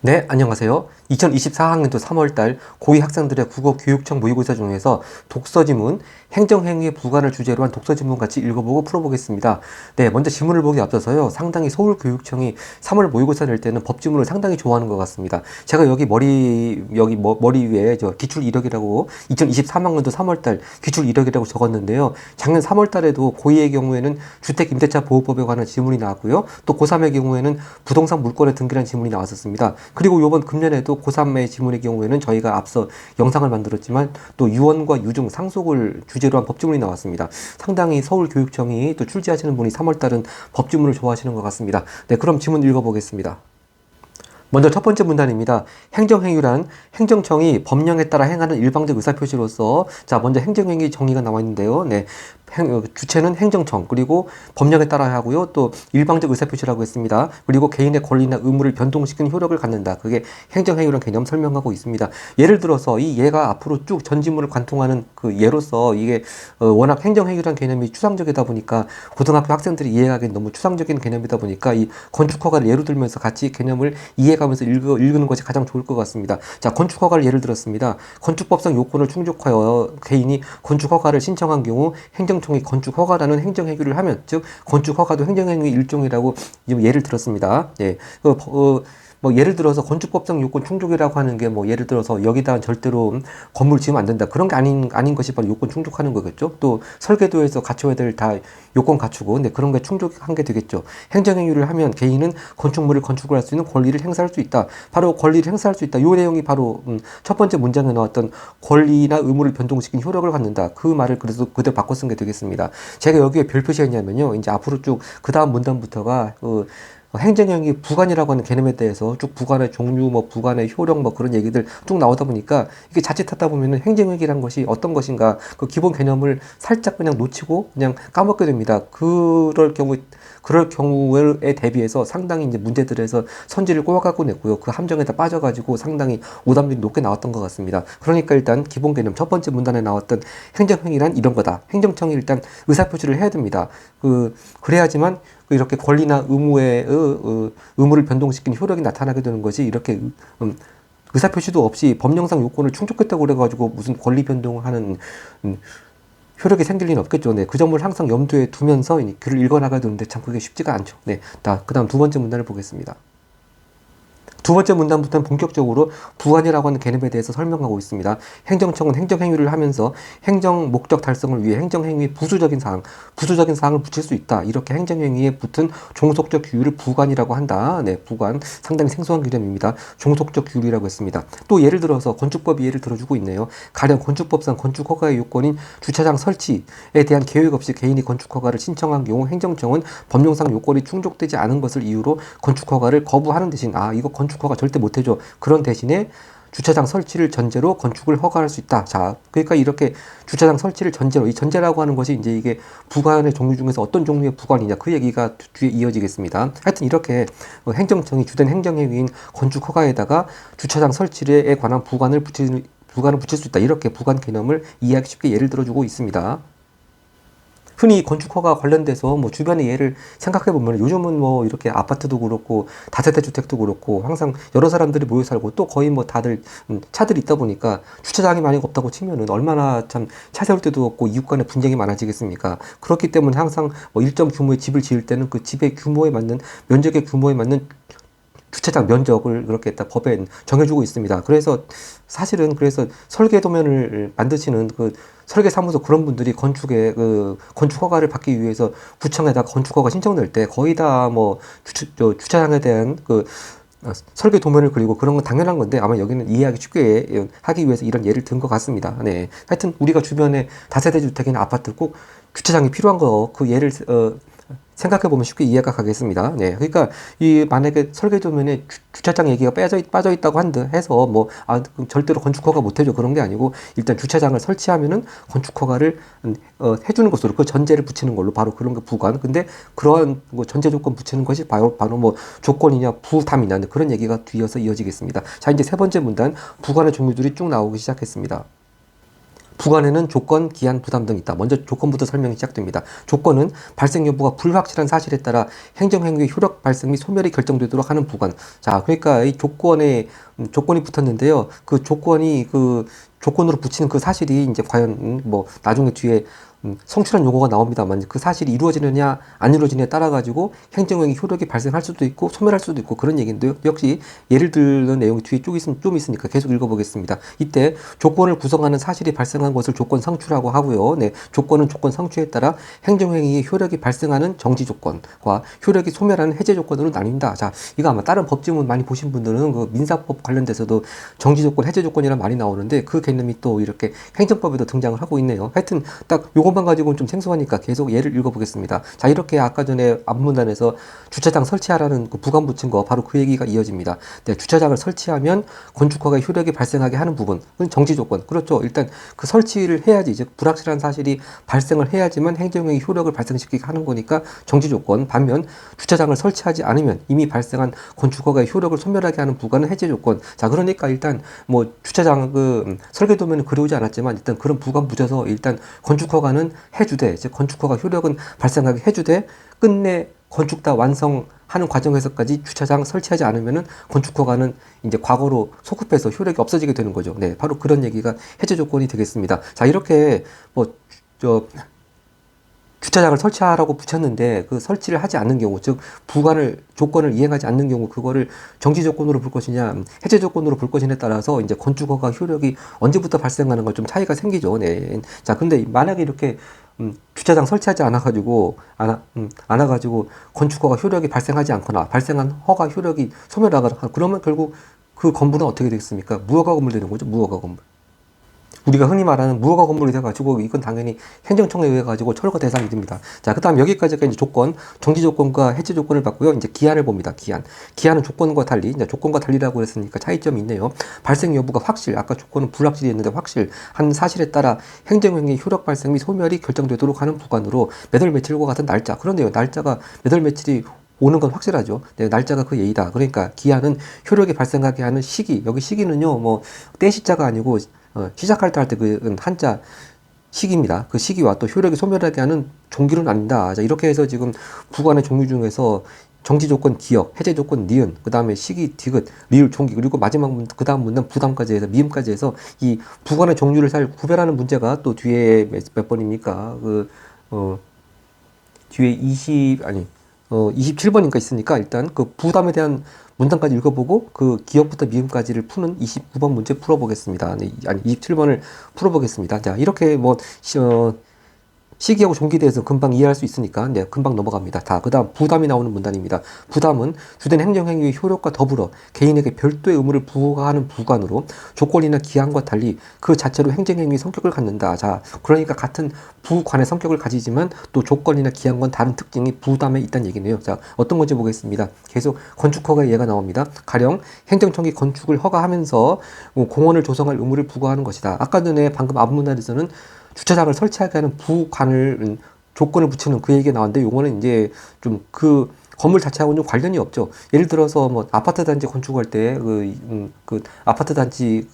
네, 안녕하세요. 2024학년도 3월달 고2 학생들의 국어교육청 모의고사 중에서 독서지문, 행정행위의 부관을 주제로 한 독서지문 같이 읽어보고 풀어보겠습니다. 네, 먼저 지문을 보기 앞서서요. 상당히 서울교육청이 3월 모의고사 낼 때는 법지문을 상당히 좋아하는 것 같습니다. 제가 여기 머리 위에 저 기출 이력이라고 2023학년도 3월달 기출 이력이라고 적었는데요. 작년 3월달에도 고2의 경우에는 주택임대차보호법에 관한 지문이 나왔고요. 또 고3의 경우에는 부동산 물권의 등기라는 지문이 나왔었습니다. 그리고 이번 금년에도 고3의 지문의 경우에는 저희가 앞서 영상을 만들었지만 또 유언과 유증, 상속을 주제로 한 법지문이 나왔습니다. 상당히 서울교육청이 또 출제하시는 분이 3월달은 법지문을 좋아하시는 것 같습니다. 네, 그럼 지문 읽어보겠습니다. 먼저 첫 번째 문단입니다. 행정행위란 행정청이 법령에 따라 행하는 일방적 의사표시로서, 자, 먼저 행정행위 정의가 나와 있는데요. 네. 주체는 행정청, 그리고 법령에 따라 하고요. 또 일방적 의사표시라고 했습니다. 그리고 개인의 권리나 의무를 변동시키는 효력을 갖는다. 그게 행정행위란 개념 설명하고 있습니다. 예를 들어서 이 예가 앞으로 쭉 전지문을 관통하는 그 예로서 이게 워낙 행정행위란 개념이 추상적이다 보니까 고등학교 학생들이 이해하기엔 너무 추상적인 개념이다 보니까 이 건축허가를 예로 들면서 같이 개념을 이해가면서 읽는 것이 가장 좋을 것 같습니다. 자, 건축허가를 예를 들었습니다. 건축법상 요건을 충족하여 개인이 건축허가를 신청한 경우 행정청이 건축허가라는 행정행위를 하면, 즉 건축허가도 행정행위 일종이라고 예를 들었습니다. 예, 뭐 예를 들어서 건축법상 요건 충족이라고 하는 게 뭐 예를 들어서 여기다 절대로 건물 지으면 안 된다, 그런 게 아닌 것이 바로 요건 충족하는 거겠죠. 또 설계도에서 갖춰야 될 다 요건 갖추고, 근데 그런 게 충족한 게 되겠죠. 행정행위를 하면 개인은 건축물을 건축을 할 수 있는 권리를 행사할 수 있다. 바로 권리를 행사할 수 있다. 요 내용이 바로 첫 번째 문장에 나왔던 권리나 의무를 변동시킨 효력을 갖는다. 그 말을 그래서 그대로 바꿔 쓴 게 되겠습니다. 제가 여기에 별 표시했냐면요. 이제 앞으로 쭉 그 다음 문단부터가 행정행위 부관이라고 하는 개념에 대해서 쭉 부관의 종류, 뭐 부관의 효력, 뭐 그런 얘기들 쭉 나오다 보니까 이게 자칫하다 보면은 행정행위란 것이 어떤 것인가 그 기본 개념을 살짝 그냥 놓치고 그냥 까먹게 됩니다. 그럴 경우에 대비해서 상당히 이제 문제들에서 선지를 꼬아갖고 냈고요. 그 함정에다 빠져가지고 상당히 오답률이 높게 나왔던 것 같습니다. 그러니까 일단 기본 개념 첫 번째 문단에 나왔던 행정행위란 이런 거다. 행정청이 일단 의사표시를 해야 됩니다. 그래야지만 이렇게 권리나 의무를 변동시키는 효력이 나타나게 되는 것이, 이렇게 의사표시도 없이 법령상 요건을 충족했다고 그래가지고 무슨 권리 변동하는 효력이 생길 리는 없겠죠. 네, 그 점을 항상 염두에 두면서 글을 읽어나가야 되는데 참 그게 쉽지가 않죠. 네, 그 다음 두 번째 문단을 보겠습니다. 두 번째 문단부터는 본격적으로 부관이라고 하는 개념에 대해서 설명하고 있습니다. 행정청은 행정행위를 하면서 행정 목적 달성을 위해 행정행위에 부수적인 사항을 붙일 수 있다. 이렇게 행정행위에 붙은 종속적 규율을 부관이라고 한다. 네, 부관. 상당히 생소한 개념입니다. 종속적 규율이라고 했습니다. 또 예를 들어서 건축법이 예를 들어주고 있네요. 가령 건축법상 건축허가의 요건인 주차장 설치에 대한 계획 없이 개인이 건축허가를 신청한 경우 행정청은 법령상 요건이 충족되지 않은 것을 이유로 건축허가를 거부하는 대신, 이거 건축허가 절대 못해줘. 그런 대신에 주차장 설치를 전제로 건축을 허가할 수 있다. 자, 그러니까 이렇게 주차장 설치를 전제로, 이 전제라고 하는 것이 이제 이게 부관의 종류 중에서 어떤 종류의 부관이냐, 그 얘기가 뒤에 이어지겠습니다. 하여튼 이렇게 행정청이 주된 행정행위인 건축 허가에다가 주차장 설치에 관한 부관을 붙일 수 있다. 이렇게 부관 개념을 이해하기 쉽게 예를 들어주고 있습니다. 흔히 건축허가 관련돼서 뭐 주변의 예를 생각해 보면 요즘은 뭐 이렇게 아파트도 그렇고 다세대 주택도 그렇고 항상 여러 사람들이 모여 살고 또 거의 뭐 다들 차들이 있다 보니까 주차장이 많이 없다고 치면은 얼마나 참 차 세울 때도 없고 이웃 간에 분쟁이 많아지겠습니까? 그렇기 때문에 항상 뭐 일정 규모의 집을 지을 때는 그 집의 규모에 맞는, 면적의 규모에 맞는 주차장 면적을 그렇게 딱 법에 정해주고 있습니다. 그래서 사실은 설계 도면을 만드시는 그 설계사무소 그런 분들이 건축에 건축 허가를 받기 위해서 구청에다 건축 허가 신청될 때 거의 다 뭐 주차장에 대한 설계 도면을 그리고 그런 건 당연한 건데, 아마 여기는 이해하기 쉽게 하기 위해서 이런 예를 든 것 같습니다. 네, 하여튼 우리가 주변에 다세대 주택이나 아파트 꼭 주차장이 필요한 거, 그 예를 생각해보면 쉽게 이해가 가겠습니다. 네, 그러니까 만약에 설계도면에 주차장 얘기가 빠져 있다고 해서 절대로 건축허가 못 해줘, 그런 게 아니고 일단 주차장을 설치하면은 건축허가를 해주는 것으로 그 전제를 붙이는 걸로 바로 그런 게 부관. 근데 그러한 전제 조건 붙이는 것이 바로 뭐 조건이냐 부담이냐, 그런 얘기가 뒤이어서 이어지겠습니다. 자, 이제 세 번째 문단 부관의 종류들이 쭉 나오기 시작했습니다. 부관에는 조건, 기한, 부담 등이 있다. 먼저 조건부터 설명이 시작됩니다. 조건은 발생 여부가 불확실한 사실에 따라 행정행위의 효력 발생 및 소멸이 결정되도록 하는 부관. 자, 그러니까 이 조건에 조건이 붙었는데요. 그 조건으로 붙이는 그 사실이 이제 과연 뭐 나중에 뒤에 성취란 용어가 나옵니다만 그 사실이 이루어지느냐 안 이루어지느냐에 따라 가지고 행정행위 효력이 발생할 수도 있고 소멸할 수도 있고 그런 얘기인데요. 역시 예를 들는 내용이 뒤에 좀 있으니까 계속 읽어보겠습니다. 이때 조건을 구성하는 사실이 발생한 것을 조건 상추라고 하고요. 네, 조건은 조건 상추에 따라 행정행위의 효력이 발생하는 정지 조건과 효력이 소멸하는 해제 조건으로 나뉜다. 자, 이거 아마 다른 법지문 많이 보신 분들은 그 민사법 관련돼서도 정지 조건, 해제 조건이란 말이 나오는데 그 개념이 또 이렇게 행정법에도 등장을 하고 있네요. 하여튼 딱 요것만 가지고는 좀 생소하니까 계속 예를 읽어보겠습니다. 자, 이렇게 아까 전에 앞문단에서 주차장 설치하라는 그 부관 붙인 거 바로 그 얘기가 이어집니다. 네, 주차장을 설치하면 건축허가의 효력이 발생하게 하는 부분, 그건 정지 조건. 그렇죠. 일단 그 설치를 해야지, 즉 불확실한 사실이 발생을 해야지만 행정행위 효력을 발생시키게 하는 거니까 정지 조건. 반면 주차장을 설치하지 않으면 이미 발생한 건축허가의 효력을 소멸하게 하는 부관은 해제 조건. 자, 그러니까 일단 뭐 주차장 설계도면은 그려오지 않았지만 일단 그런 부관 붙여서 일단 건축허가는 해주되, 즉 건축허가 효력은 발생하게 해주되 끝내 건축 다 완성하는 과정에서까지 주차장 설치하지 않으면은 건축허가는 이제 과거로 소급해서 효력이 없어지게 되는 거죠. 네, 바로 그런 얘기가 해제 조건이 되겠습니다. 자, 이렇게 주차장을 설치하라고 붙였는데 그 설치를 하지 않는 경우, 즉 조건을 이행하지 않는 경우 그거를 정지 조건으로 볼 것이냐 해제 조건으로 볼 것이냐에 따라서 이제 건축허가 효력이 언제부터 발생하는 걸 좀 차이가 생기죠. 네. 자, 근데 만약에 이렇게 주차장 설치하지 않아가지고 건축허가 효력이 발생하지 않거나 발생한 허가 효력이 소멸하거나 그러면 결국 그 건물은 어떻게 되겠습니까? 무허가 건물 되는 거죠. 무허가 건물. 우리가 흔히 말하는 무허가 건물이 돼가지고 이건 당연히 행정청에 의해 가지고 철거 대상이 됩니다. 자, 그다음 여기까지가 이제 조건, 정지 조건과 해제 조건을 봤고요. 이제 기한을 봅니다. 기한은 조건과 달리, 이제 조건과 달리라고 했으니까 차이점이 있네요. 발생 여부가 아까 조건은 불확실했는데 확실한 사실에 따라 행정행위 효력 발생 및 소멸이 결정되도록 하는 부관으로 매달 며칠과 같은 날짜. 그런데요, 날짜가 매달 며칠이 오는 건 확실하죠. 네, 날짜가 그 예의다. 그러니까 기한은 효력이 발생하게 하는 시기. 여기 시기는요, 뭐 떼시자가 아니고 시작할 때 할 때 그 한자 시기입니다. 그 시기와 또 효력이 소멸하게 하는 종기로 나뉜다. 자, 이렇게 해서 지금 부관의 종류 중에서 정지 조건 기역, 해제 조건 니은, 그 다음에 시기 디귿, 리을 종기, 그리고 마지막 그 다음 문단 부담까지 해서 미음까지 해서 이 부관의 종류를 잘 구별하는 문제가 또 뒤에 몇 번입니까? 뒤에 27번인가 있으니까 일단 그 부담에 대한 문단까지 읽어보고 그 기역부터 미음까지를 푸는 29번 문제 풀어보겠습니다. 27번을 풀어보겠습니다. 자, 이렇게 시기하고 종기에 대해서 금방 이해할 수 있으니까 네, 금방 넘어갑니다. 그 다음 부담이 나오는 문단입니다. 부담은 주된 행정행위의 효력과 더불어 개인에게 별도의 의무를 부과하는 부관으로 조건이나 기한과 달리 그 자체로 행정행위의 성격을 갖는다. 자, 그러니까 같은 부관의 성격을 가지지만 또 조건이나 기한과는 다른 특징이 부담에 있다는 얘기네요. 자, 어떤 건지 보겠습니다. 계속 건축허가의 예가 나옵니다. 가령 행정청이 건축을 허가하면서 공원을 조성할 의무를 부과하는 것이다. 아까 전에 방금 앞문단에서는 주차장을 설치하게 하는 부관을 조건을 붙이는 그 얘기가 나왔는데 요거는 이제 좀 그 건물 자체하고는 좀 관련이 없죠. 예를 들어서 뭐 아파트 단지 건축할 때 그 아파트 단지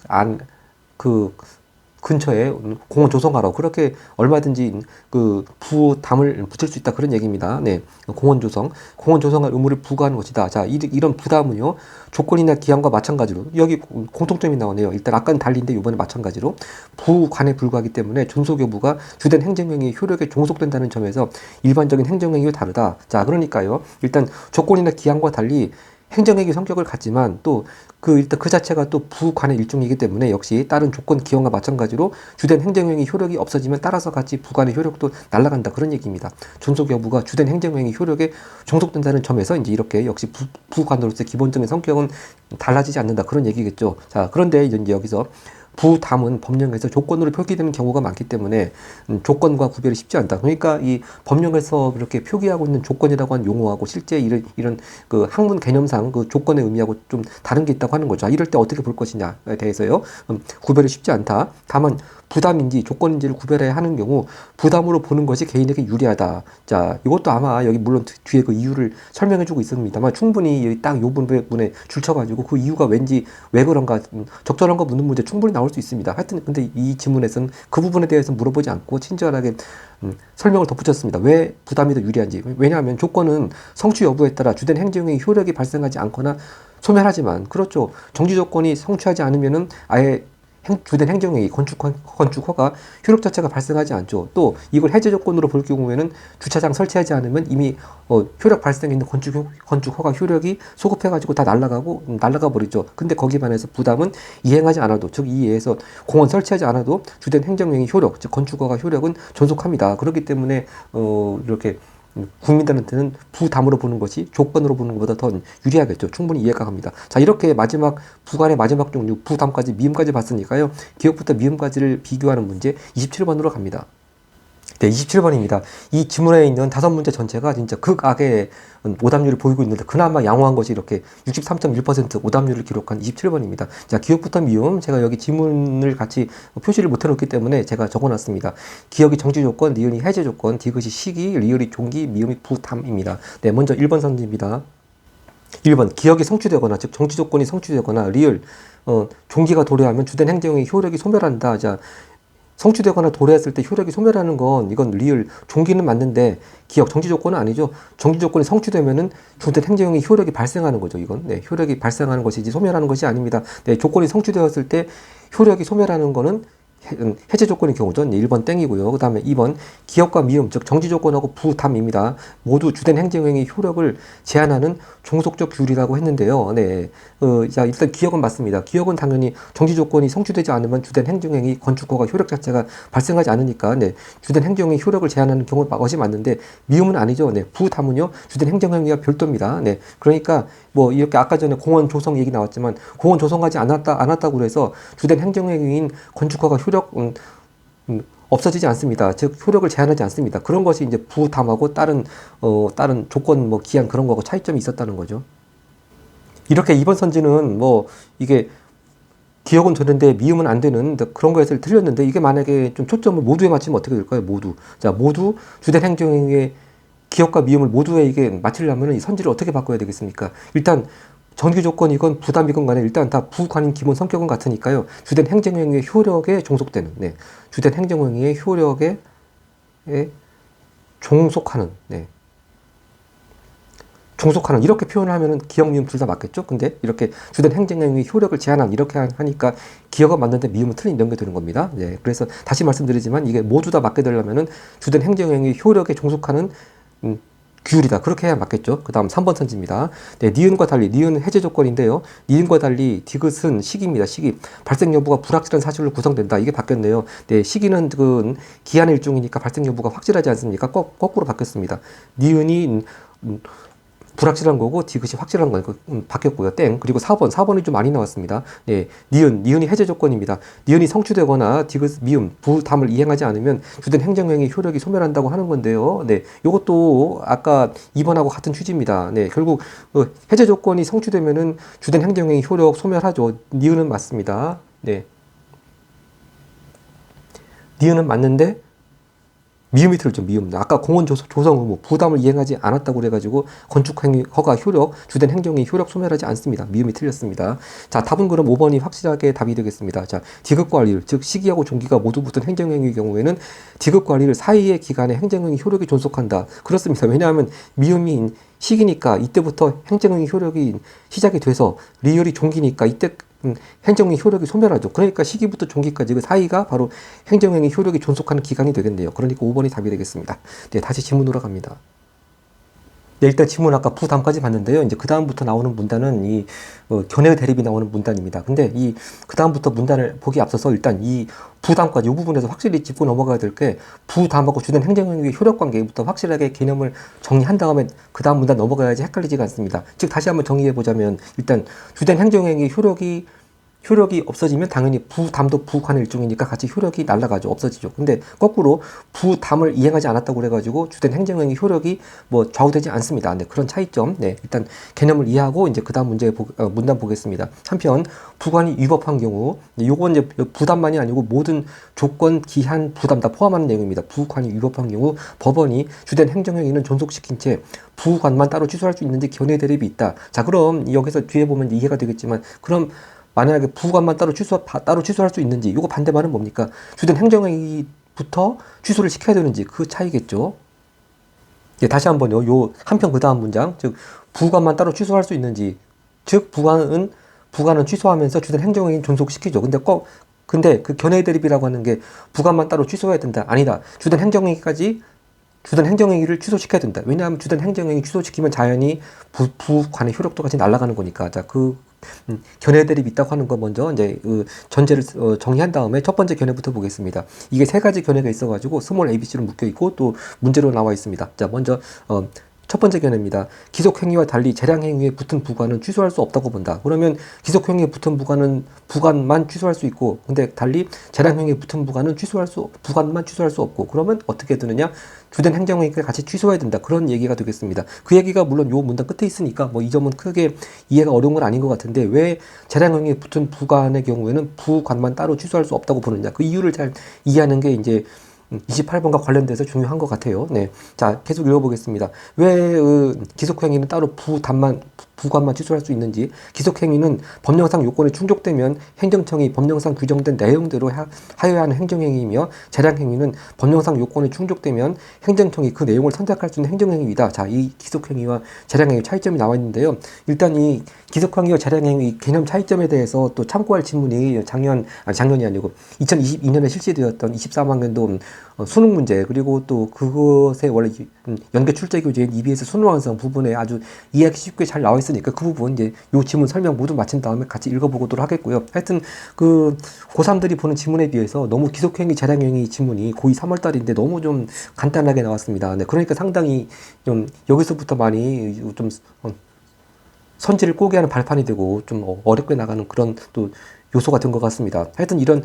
근처에 공원 조성하라고 그렇게 얼마든지 그 부담을 붙일 수 있다 그런 얘기입니다. 네, 공원 조성할 의무를 부과하는 것이다. 자, 이런 부담은요 조건이나 기한과 마찬가지로 여기 공통점이 나오네요. 일단 아까는 달리인데 이번에 마찬가지로 부관에 불과하기 때문에 존속 여부가 주된 행정행위 효력에 종속된다는 점에서 일반적인 행정행위와 다르다. 자, 그러니까요 일단 조건이나 기한과 달리 행정행위 성격을 갖지만 또 일단 그 자체가 또 부관의 일종이기 때문에 역시 다른 조건 기형과 마찬가지로 주된 행정행위 효력이 없어지면 따라서 같이 부관의 효력도 날아간다 그런 얘기입니다. 존속 여부가 주된 행정행위 효력에 종속된다는 점에서 이제 이렇게 역시 부관으로서의 기본적인 성격은 달라지지 않는다 그런 얘기겠죠. 자, 그런데 이제 여기서 부담은 법령에서 조건으로 표기되는 경우가 많기 때문에 조건과 구별이 쉽지 않다. 그러니까 이 법령에서 이렇게 표기하고 있는 조건이라고 하는 용어하고 실제 이런 그 학문 개념상 그 조건의 의미하고 좀 다른 게 있다고 하는 거죠. 이럴 때 어떻게 볼 것이냐에 대해서요. 구별이 쉽지 않다. 다만 부담인지 조건인지를 구별해야 하는 경우 부담으로 보는 것이 개인에게 유리하다. 자, 이것도 아마 여기 물론 뒤에 그 이유를 설명해주고 있습니다만 충분히 여기 딱 요 부분에 줄쳐가지고 그 이유가 왠지 왜 그런가 적절한 거 묻는 문제 충분히 나올 수 있습니다. 하여튼 근데 이 질문에서는 그 부분에 대해서 물어보지 않고 친절하게 설명을 덧붙였습니다. 왜 부담이 더 유리한지. 왜냐하면 조건은 성취 여부에 따라 주된 행정의 효력이 발생하지 않거나 소멸하지만 그렇죠. 정지 조건이 성취하지 않으면은 아예 주된 행정행위, 건축허가 효력 자체가 발생하지 않죠. 또 이걸 해제 조건으로 볼 경우에는 주차장 설치하지 않으면 이미 효력 발생에 있는 건축허가 효력이 소급해가지고 다 날라가 버리죠. 근데 거기에 반해서 부담은 이행하지 않아도, 즉 이에서 공원 설치하지 않아도 주된 행정행위 효력, 즉 건축허가 효력은 존속합니다. 그렇기 때문에 이렇게 국민들한테는 부담으로 보는 것이 조건으로 보는 것보다 더 유리하겠죠. 충분히 이해가 갑니다. 자, 이렇게 부관의 마지막 종류, 부담까지, 미음까지 봤으니까요. 기역부터 미음까지를 비교하는 문제 27번으로 갑니다. 네, 27번입니다. 이 지문에 있는 5문제 전체가 진짜 극악의 오답률을 보이고 있는데 그나마 양호한 것이 이렇게 63.1% 오답률을 기록한 27번입니다. 자, 기역부터 미음, 제가 여기 지문을 같이 표시를 못 해놓기 때문에 제가 적어놨습니다. 기역이 정지 조건, 니은이 해제 조건, 디귿이 시기, 리을이 종기, 미음이 부담입니다. 네, 먼저 1번 선지입니다. 1번, 기역이 성취되거나, 즉 정지 조건이 성취되거나, 리을, 종기가 도래하면 주된 행정의 효력이 소멸한다. 자, 성취되거나 도래했을 때 효력이 소멸하는 건 이건 리을 종기는 맞는데 기억 정지 조건은 아니죠. 정지 조건이 성취되면은 주된 행정의 효력이 발생하는 거죠. 이건 네, 효력이 발생하는 것이지 소멸하는 것이 아닙니다. 네, 조건이 성취되었을 때 효력이 소멸하는 거는 해제 조건의 경우죠. 1번 땡이고요. 그 다음에 2번 기역과 미음, 즉 정지 조건하고 부담입니다. 모두 주된 행정행위 효력을 제한하는 종속적 규율이라고 했는데요. 네, 자, 일단 기역은 맞습니다. 기역은 당연히 정지 조건이 성취되지 않으면 주된 행정행위 건축허가 효력 자체가 발생하지 않으니까 네, 주된 행정행위 효력을 제한하는 경우가 것이 맞는데 미음은 아니죠. 네, 부담은요 주된 행정행위와 별도입니다. 네, 그러니까 뭐 이렇게 아까 전에 공원 조성 얘기 나왔지만 공원 조성하지 않았다고 해서 주된 행정행위인 건축허가 효력 없어지지 않습니다. 즉 효력을 제한하지 않습니다. 그런 것이 이제 부담하고 다른 조건 뭐 기한 그런 거하고 차이점이 있었다는 거죠. 이렇게 2번 선지는 뭐 이게 기억은 되는데 미음은 안 되는 그런 거에서 틀렸는데 이게 만약에 좀 초점을 모두에 맞추면 어떻게 될까요? 모두. 자, 모두 주된 행정행위의 기억과 미음을 모두에 이게 맞추려면 이 선지를 어떻게 바꿔야 되겠습니까? 일단 정기 조건이건 부담이건 간에 일단 다 부관인 기본 성격은 같으니까요. 주된 행정행위의 효력에 종속되는, 네. 주된 행정행위의 효력에 종속하는, 네. 종속하는 이렇게 표현을 하면은 기억, 미음 둘 다 맞겠죠? 근데 이렇게 주된 행정행위 효력을 제한한 이렇게 하니까 기억은 맞는데 미음은 틀린 이런 게 되는 겁니다. 네, 그래서 다시 말씀드리지만 이게 모두 다 맞게 되려면은 주된 행정행위 효력에 종속하는 규율이다. 그렇게 해야 맞겠죠. 그 다음 3번 선지입니다. 네, 니은과 달리, 니은은 해제 조건인데요. 니은과 달리 디귿은 시기입니다. 시기. 발생 여부가 불확실한 사실로 구성된다. 이게 바뀌었네요. 네, 시기는 그 기한의 일종이니까 발생 여부가 확실하지 않습니까? 거꾸로 바뀌었습니다. 니은이 불확실한 거고 디귿이 확실한 거니까 바뀌었고요. 땡. 그리고 4번이 좀 많이 나왔습니다. 네, 니은이 해제 조건입니다. 니은이 성취되거나 디귿, 미음, 부담을 이행하지 않으면 주된 행정행위 효력이 소멸한다고 하는 건데요. 네, 요것도 아까 2번하고 같은 취지입니다. 네, 결국 해제 조건이 성취되면은 주된 행정행위 효력 소멸하죠. 니은은 맞습니다. 네, 니은은 맞는데 미음이 틀죠. 미음. 아까 공원 조성 의무 부담을 이행하지 않았다고 그래가지고 건축행위 허가 효력 주된 행정이 효력 소멸하지 않습니다. 미음이 틀렸습니다. 자, 답은 그럼 5번이 확실하게 답이 되겠습니다. 자, 디귿과 리을 즉 시기하고 종기가 모두 붙은 행정행위의 경우에는 디귿과 리을 사이의 기간에 행정행위 효력이 존속한다. 그렇습니다. 왜냐하면 미음이 시기니까 이때부터 행정행위 효력이 시작이 돼서 리을이 종기니까 이때 행정행위 효력이 소멸하죠. 그러니까 시기부터 종기까지 그 사이가 바로 행정행위 효력이 존속하는 기간이 되겠네요. 그러니까 5번이 답이 되겠습니다. 네, 다시 지문으로 갑니다. 네, 일단 지문 아까 부담까지 봤는데요. 이제 그 다음부터 나오는 문단은 이 견해 대립이 나오는 문단입니다. 근데 이 그 다음부터 문단을 보기 앞서서 일단 이 부담까지 이 부분에서 확실히 짚고 넘어가야 될 게 부담하고 주된 행정행위의 효력 관계부터 확실하게 개념을 정리한 다음에 그 다음 문단 넘어가야지 헷갈리지가 않습니다. 즉 다시 한번 정리해 보자면 일단 주된 행정행위 효력이 효력이 없어지면 당연히 부담도 부관의 일종이니까 같이 효력이 날아가죠. 없어지죠. 근데 거꾸로 부담을 이행하지 않았다고 그래가지고 주된 행정행위 효력이 뭐 좌우되지 않습니다. 네, 그런 차이점. 네, 일단 개념을 이해하고 이제 그다음 문단 보겠습니다. 한편 부관이 위법한 경우, 요건 이제 부담만이 아니고 모든 조건, 기한, 부담 다 포함하는 내용입니다. 부관이 위법한 경우 법원이 주된 행정행위는 존속시킨 채 부관만 따로 취소할 수 있는지 견해 대립이 있다. 자, 그럼 여기서 뒤에 보면 이해가 되겠지만, 그럼 만약에 부관만 따로 취소할 수 있는지, 이거 반대말은 뭡니까? 주된 행정행위부터 취소를 시켜야 되는지 그 차이겠죠. 예, 다시 한번요. 요 한편 그 다음 문장, 즉 부관만 따로 취소할 수 있는지, 즉 부관은 취소하면서 주된 행정행위 존속시키죠. 근데 그 견해 대립이라고 하는 게 부관만 따로 취소해야 된다. 아니다. 주된 행정행위를 취소시켜야 된다. 왜냐하면 주된 행정행위 취소시키면 자연히 부관의 효력도 같이 날아가는 거니까. 자, 견해 대립이 있다고 하는 거 먼저 이제 전제를 정리한 다음에 첫 번째 견해부터 보겠습니다. 이게 세 가지 견해가 있어가지고 스몰 ABC로 묶여 있고 또 문제로 나와 있습니다. 자, 먼저 첫 번째 견해입니다. 기속행위와 달리 재량행위에 붙은 부관은 취소할 수 없다고 본다. 그러면 기속행위에 붙은 부관만 취소할 수 있고, 근데 달리 재량행위에 붙은 부관만 취소할 수 없고, 그러면 어떻게 되느냐? 주된 행정행위가 같이 취소해야 된다. 그런 얘기가 되겠습니다. 그 얘기가 물론 요 문단 끝에 있으니까 뭐 이 점은 크게 이해가 어려운 건 아닌 것 같은데, 왜 재량행위에 붙은 부관의 경우에는 부관만 따로 취소할 수 없다고 보느냐? 그 이유를 잘 이해하는 게 이제 28번과 관련돼서 중요한 것 같아요. 네. 자, 계속 읽어보겠습니다. 왜 기속행위는 따로 부관만 취소할 수 있는지. 기속행위는 법령상 요건이 충족되면 행정청이 법령상 규정된 내용대로 하여야 하는 행정행위이며, 재량행위는 법령상 요건이 충족되면 행정청이 그 내용을 선택할 수 있는 행정행위이다. 자, 이 기속행위와 재량행위 차이점이 나와 있는데요. 일단 이 기속행위와 재량행위 개념 차이점에 대해서 또 참고할 질문이 작년이 아니고 2022년에 실시되었던 23학년도 수능 문제, 그리고 또 그것에 원래 연계 출제 교재인 EBS 수능 완성 부분에 아주 이해하기 쉽게 잘 나와 있으니까 그 부분 이제 요 지문 설명 모두 마친 다음에 같이 읽어보도록 하겠고요. 하여튼 그 고3들이 보는 지문에 비해서 너무 기속행위, 재량행위 지문이 고2 3월달인데 너무 좀 간단하게 나왔습니다. 네, 그러니까 상당히 좀 여기서부터 많이 좀 선지를 꼬게 하는 발판이 되고 좀 어렵게 나가는 그런 또 요소가 된 것 같습니다. 하여튼 이런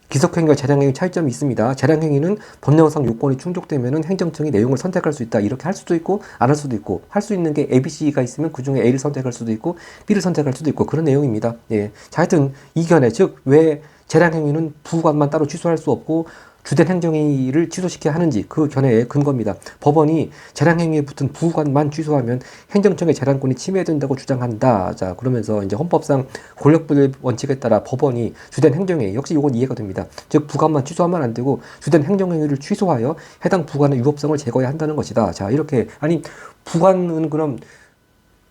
기속행위와 재량행위 차이점이 있습니다. 재량행위는 법령상 요건이 충족되면 행정청이 내용을 선택할 수 있다. 이렇게 할 수도 있고 안 할 수도 있고, 할 수 있는 게 A, B, C가 있으면 그 중에 A를 선택할 수도 있고 B를 선택할 수도 있고 그런 내용입니다. 예. 자, 하여튼 이 견해, 즉 왜 재량행위는 부관만 따로 취소할 수 없고 주된 행정행위를 취소시켜야 하는지, 그 견해의 근거입니다. 법원이 재량행위에 붙은 부관만 취소하면 행정청의 재량권이 침해된다고 주장한다. 자, 그러면서 이제 헌법상 권력분립 원칙에 따라 법원이 주된 행정행위, 역시 이건 이해가 됩니다. 즉 부관만 취소하면 안 되고 주된 행정행위를 취소하여 해당 부관의 위법성을 제거해야 한다는 것이다. 자, 이렇게 아니 부관은 그럼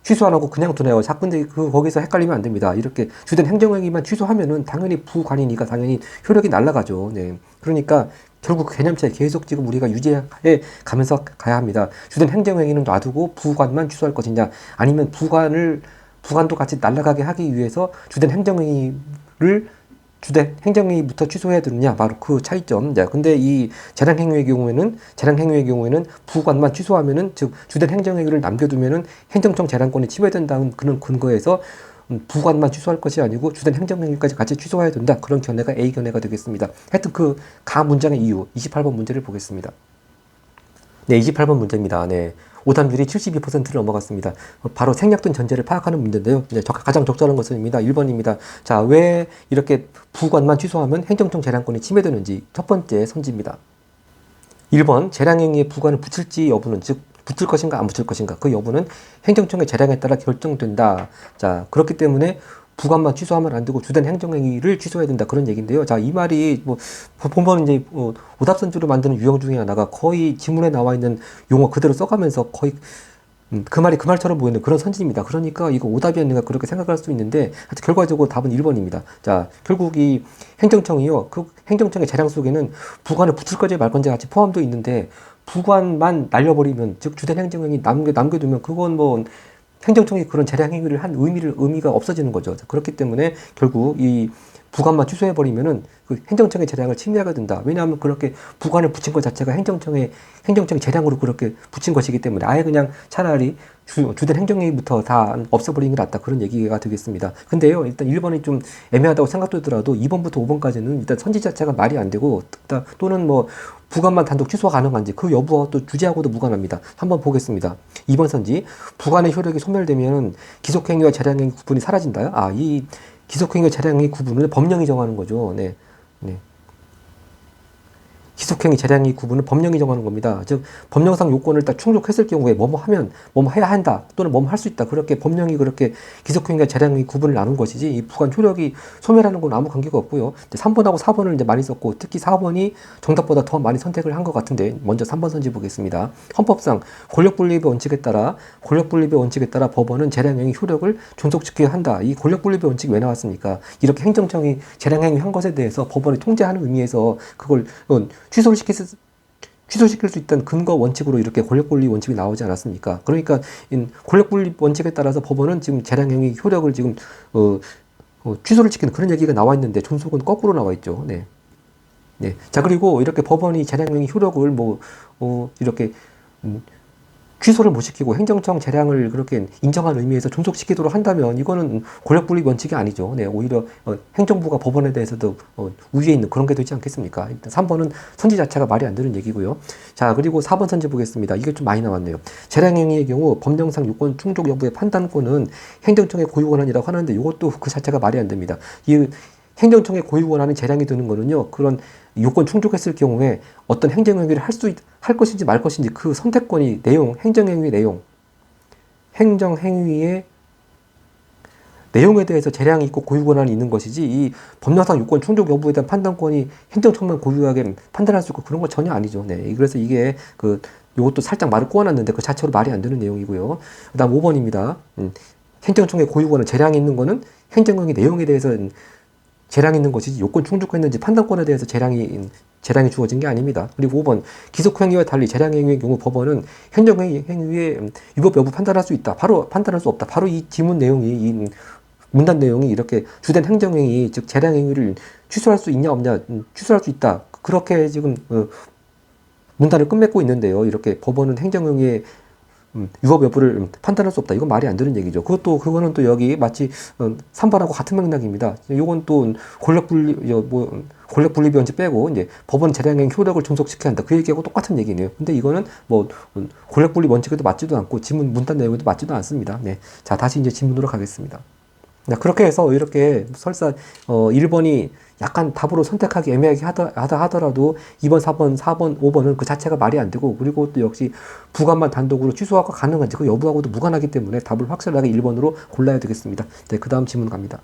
취소 안 하고 그냥 두네요. 자, 근데 거기서 헷갈리면 안 됩니다. 이렇게 주된 행정행위만 취소하면은 당연히 부관이니까 당연히 효력이 날아가죠. 네. 그러니까 결국 개념 차이 계속 지금 우리가 유지해 가면서 가야 합니다. 주된 행정행위는 놔두고 부관만 취소할 것이냐, 아니면 부관도 같이 날아가게 하기 위해서 주된 행정행위부터 취소해야 되느냐, 바로 그 차이점. 자, 근데 이 재량행위의 경우에는 부관만 취소하면은, 즉 주된 행정행위를 남겨두면은 행정청 재량권이 침해된다는 그런 근거에서 부관만 취소할 것이 아니고 주된 행정행위까지 같이 취소해야 된다. 그런 견해가 A 견해가 되겠습니다. 하여튼 그 가 문장의 이유, 28번 문제를 보겠습니다. 네, 28번 문제입니다. 네. 오답률이 72%를 넘어갔습니다. 바로 생략된 전제를 파악하는 문제인데요. 네, 가장 적절한 것은입니다. 1번입니다. 자, 왜 이렇게 부관만 취소하면 행정청 재량권이 침해되는지 첫 번째 선지입니다. 1번, 재량행위에 부관을 붙일지 여부는, 즉 붙일 것인가 안 붙일 것인가, 그 여부는 행정청의 재량에 따라 결정된다. 자, 그렇기 때문에 부관만 취소하면 안 되고 주된 행정행위를 취소해야 된다. 그런 얘기인데요. 자, 이 말이 보면 이제 오답선지로 만드는 유형 중에 하나가 거의 지문에 나와 있는 용어 그대로 써가면서 거의 그 말이 그 말처럼 보이는 그런 선지입니다. 그러니까 이거 오답이 아닌가 그렇게 생각할 수 있는데, 하여튼 결과적으로 답은 1번입니다. 자, 결국 이 행정청이요, 그 행정청의 재량 속에는 부관을 붙일 건지 말 건지 같이 포함되어 있는데, 부관만 날려버리면, 즉 주된 행정행위 남겨두면 그건 행정청이 그런 재량 행위를 한 의미가 없어지는 거죠. 그렇기 때문에 결국 이 부관만 취소해버리면은 그 행정청의 재량을 침해하게 된다. 왜냐하면 그렇게 부관을 붙인 것 자체가 행정청의 재량으로 그렇게 붙인 것이기 때문에 아예 그냥 차라리 주된 행정행위부터 다 없애버리는 게 낫다. 그런 얘기가 되겠습니다. 근데요, 일단 1번이 좀 애매하다고 생각되더라도 2번부터 5번까지는 일단 선지 자체가 말이 안 되고, 또는 뭐, 부관만 단독 취소가 가능한지 그 여부와 또 주제하고도 무관합니다. 한번 보겠습니다. 2번 선지. 부관의 효력이 소멸되면 기속행위와 재량행위 구분이 사라진다요? 아, 이 기속행위와 재량행위 구분을 법령이 정하는 거죠. 네. 네. 기속행위 재량행위 구분은 법령이 정하는 겁니다. 즉 법령상 요건을 딱 충족했을 경우에 뭐뭐 하면 뭐뭐 해야 한다 또는 뭐뭐 할 수 있다, 그렇게 법령이 그렇게 기속행위와 재량행위 구분을 나눈 것이지, 이 부관 효력이 소멸하는 건 아무 관계가 없고요. 3번하고 4번을 이제 많이 썼고, 특히 4번이 정답보다 더 많이 선택을 한 것 같은데, 먼저 3번 선지 보겠습니다. 헌법상 권력분립의 원칙에 따라 법원은 재량행위 효력을 존속시켜야 한다. 이 권력분립의 원칙이 왜 나왔습니까? 이렇게 행정청이 재량행위 한 것에 대해서 법원이 통제하는 의미에서 그걸 취소시킬 수 있다는 근거 원칙으로 이렇게 권력분립 원칙이 나오지 않았습니까? 그러니까 권력분립 원칙에 따라서 법원은 지금 재량행위 효력을 지금 취소를 시키는 그런 얘기가 나와 있는데, 존속은 거꾸로 나와 있죠. 네. 네. 자, 그리고 이렇게 법원이 재량행위 효력을 이렇게 취소를 못 시키고 행정청 재량을 그렇게 인정한 의미에서 존속시키도록 한다면 이거는 권력분립 원칙이 아니죠. 네, 오히려 행정부가 법원에 대해서도 우위에 있는 그런 게 되지 않겠습니까? 일단 3번은 선지 자체가 말이 안 되는 얘기고요. 자, 그리고 4번 선지 보겠습니다. 이게 좀 많이 나왔네요. 재량행위의 경우 법령상 요건 충족 여부의 판단권은 행정청의 고유 권한이라고 하는데, 이것도 그 자체가 말이 안 됩니다. 이 행정청의 고유 권한이 재량이 드는 거는요, 그런 요건 충족했을 경우에 어떤 행정행위를 할 것인지 말 것인지 그 선택권이 행정행위의 내용에 대해서 재량이 있고 고유 권한이 있는 것이지, 이 법령상 요건 충족 여부에 대한 판단권이 행정청만 고유하게 판단할 수 있고 그런 건 전혀 아니죠. 네. 그래서 이게 요것도 살짝 말을 꼬아놨는데 그 자체로 말이 안 되는 내용이고요. 그 다음 5번입니다. 행정청의 고유 권한 재량이 있는 거는 행정행위 내용에 대해서 재량이 있는 것이지, 요건 충족했는지 판단권에 대해서 재량이 주어진 게 아닙니다. 그리고 5번, 기속행위와 달리 재량행위의 경우 법원은 행정행위의 위법 여부 판단할 수 있다. 바로 판단할 수 없다. 바로 이 지문 내용이, 이 문단 내용이 이렇게 주된 행정행위, 즉 재량행위를 취소할 수 있냐 없냐, 취소할 수 있다. 그렇게 지금 문단을 끝맺고 있는데요. 이렇게 법원은 행정행위의 위법 여부를 판단할 수 없다. 이건 말이 안 되는 얘기죠. 그거는 또 여기 마치 3번하고 같은 맥락입니다. 이건 또 권력 분립 원칙 빼고 이제 법원 재량행위 효력을 존속시켜야 한다. 그 얘기하고 똑같은 얘기네요. 근데 이거는 권력 분립 원칙에도 맞지도 않고 지문 문단 내용에도 맞지도 않습니다. 네. 자, 다시 이제 질문으로 가겠습니다. 그렇게 해서 이렇게 설사 1번이 약간 답으로 선택하기 애매하게 하더라도 2번, 4번, 5번은 그 자체가 말이 안 되고, 그리고 또 역시 부관만 단독으로 취소가 가능한지 그 여부하고도 무관하기 때문에 답을 확실하게 1번으로 골라야 되겠습니다. 네, 그 다음 질문 갑니다.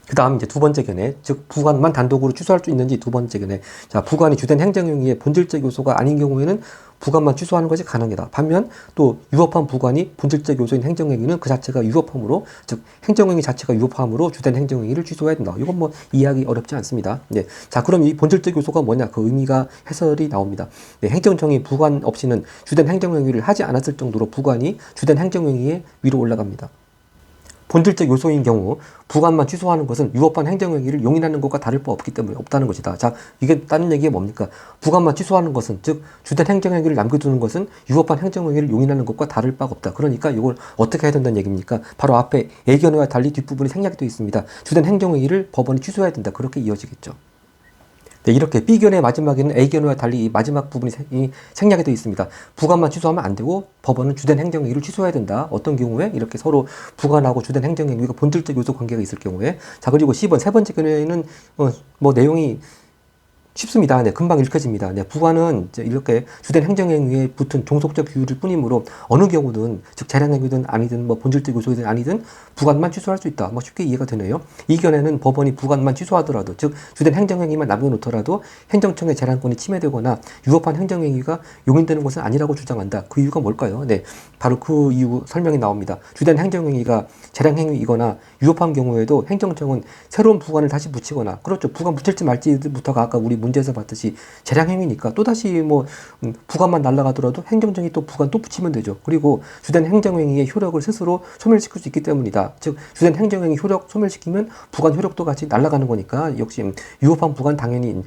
그 다음 이제 두 번째 견해, 즉 부관만 단독으로 취소할 수 있는지 두 번째 견해. 자, 부관이 주된 행정행위의 본질적 요소가 아닌 경우에는 부관만 취소하는 것이 가능하다. 반면 또 유법한 부관이 본질적 요소인 행정행위는 그 자체가 유법함으로, 즉 행정행위 자체가 유법함으로 주된 행정행위를 취소해야 된다. 이건 이해하기 어렵지 않습니다. 네. 자, 그럼 이 본질적 요소가 뭐냐? 그 의미가 해설이 나옵니다. 네, 행정청이 부관 없이는 주된 행정행위를 하지 않았을 정도로 부관이 주된 행정행위에 위로 올라갑니다. 본질적 요소인 경우 부관만 취소하는 것은 유법한 행정행위를 용인하는 것과 다를 바 없기 때문에 없다는 것이다. 자, 이게 다른 얘기가 뭡니까? 부관만 취소하는 것은, 즉 주된 행정행위를 남겨두는 것은 유법한 행정행위를 용인하는 것과 다를 바가 없다. 그러니까 이걸 어떻게 해야 된다는 얘기입니까? 바로 앞에 A견해와 달리 뒷부분이 생략이 되어 있습니다. 주된 행정행위를 법원이 취소해야 된다. 그렇게 이어지겠죠. 네, 이렇게 B견의 마지막에는 A견과 달리 이 마지막 부분이 생략이 되어 있습니다. 부관만 취소하면 안 되고 법원은 주된 행정행위를 취소해야 된다. 어떤 경우에? 이렇게 서로 부관하고 주된 행정행위가 본질적 요소 관계가 있을 경우에. 자, 그리고 10번 세 번째 견해는 내용이 쉽습니다. 네, 금방 읽혀집니다. 네, 부관은 이렇게 주된 행정행위에 붙은 종속적 규율일 뿐이므로 어느 경우든, 즉 재량행위든 아니든 본질적 요소이든 아니든 부관만 취소할 수 있다. 쉽게 이해가 되네요. 이 견해는 법원이 부관만 취소하더라도, 즉 주된 행정행위만 남겨놓더라도 행정청의 재량권이 침해되거나 유법한 행정행위가 용인되는 것은 아니라고 주장한다. 그 이유가 뭘까요? 네, 바로 그 이유 설명이 나옵니다. 주된 행정행위가 재량행위이거나 유법한 경우에도 행정청은 새로운 부관을 다시 붙이거나, 그렇죠. 부관 붙일지 말지부터가 아까 우리 문제에서 봤듯이 재량행위니까 또다시 부관만 날아가더라도 행정청이 또 부관 또 붙이면 되죠. 그리고 주된 행정행위의 효력을 스스로 소멸시킬 수 있기 때문이다. 즉 주된 행정행위 효력 소멸시키면 부관 효력도 같이 날아가는 거니까 역시 유법한 부관 당연히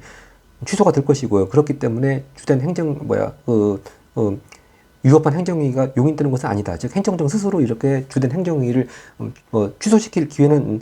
취소가 될 것이고요. 그렇기 때문에 주된 위법한 행정행위가 용인되는 것은 아니다. 즉 행정청 스스로 이렇게 주된 행정행위를 취소시킬 기회는